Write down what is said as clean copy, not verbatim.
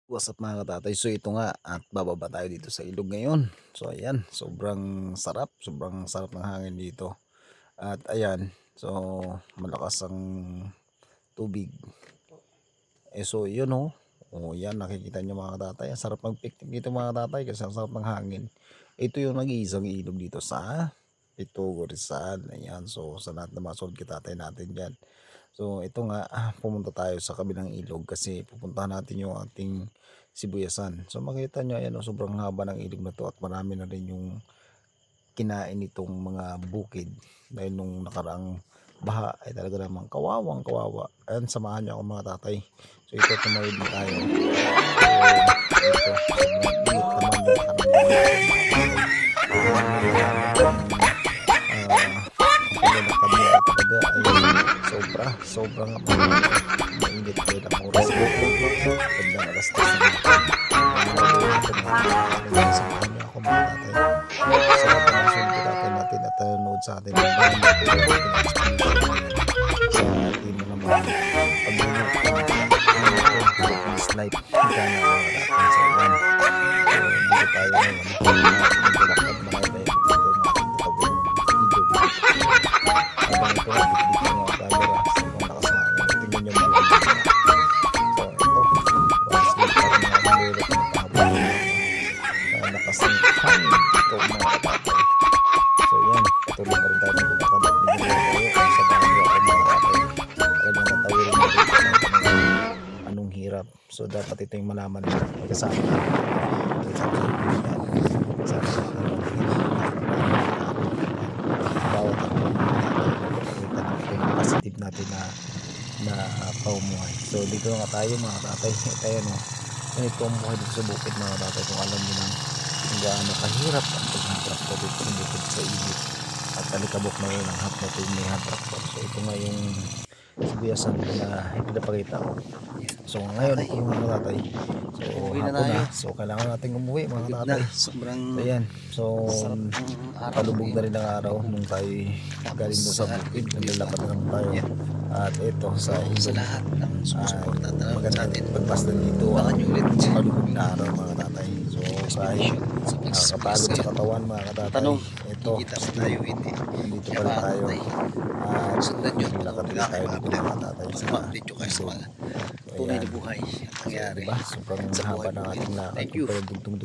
What's up mga katatay? So ito nga at bababa tayo dito sa ilog ngayon. So ayan, sobrang sarap ng hangin dito. At ayan, so malakas ang tubig. So yun oh. Oh yan, nakikita nyo mga katatay. Ang sarap mag-picnic dito mga katatay kasi ang sarap ng hangin. Ito yung nag-iisang ilog dito sa Itugo Rizal. Ayan, so sa lahat ng mga solid katatay natin dyan. So ito nga, pumunta tayo sa kabilang ilog kasi pupuntahan natin yung ating sibuyasan. So makita nyo, ayan, sobrang haba ng ilog na to at marami na rin yung kinain itong mga bukid. Dahil nung nakaraang baha ay talaga namang kawawang kawawa. Ayan, samahan nyo ako mga tatay. So ito, tumawid na tayo. So ito, sobrang init naman yung paglalakad nila talaga ay sobrang mainit dahil ang oras ko bandang alas 10 na samahan niyo ako mga tatay sa panasunod ko natin at nanood sa atin ng mga sa atin na naman pag-unod ko life gana mga tatay sa iwan so dito tayo ngayon naglalakad mga tayo ito ng ating katabong ilog habang ito dito mga camera sobrang lakas na tingnan nyo mga so ito once we parang mga malulot na pahabang lakas ng hangin ito mga katatay so yan patuloy na rin tayo maglulakad at bigyan tayo kung sa bahay ako mga katatay talagang natawirin na dito ng kanilang anong hirap so dapat ito yung malaman nila kasama bawat positive natin na pamumuhay. So dito nga tayo mga tatay. Tayo no. Ganito ang buhay dito sa bukid mga tatay. Kung alam niyo lang kung gaano kahirap ang pag-traktor dito sa bukid sa igit. At talikabok na yun ang hap na tuwing may traktor. So ito nga yung sibuyasan na ipinapakita ko. So ngayon ito mga tatay. So hapon na. So kailangan natin umuwi mga tatay. Sobrang ayan. So palubog na rin ang araw nung tayo galing doon sa bukid. Naglalakad na naman tayo. At ito sa lahat ng sumusuporta talaga sa atin. Pagpasdan dito ang palubog na araw mga tatay. So kahit nakakapagod sa katawan mga katatay. Tanong, ito kita ba tayo hindi? dito pala tayo. At Sundan nyo. lakad din tayo dito mga tatay. Update nyo kayo sa mga tunay na buhay. Nangyari. Diba? Sobrang haba ng ating lakad. Thank you. Pero dugtong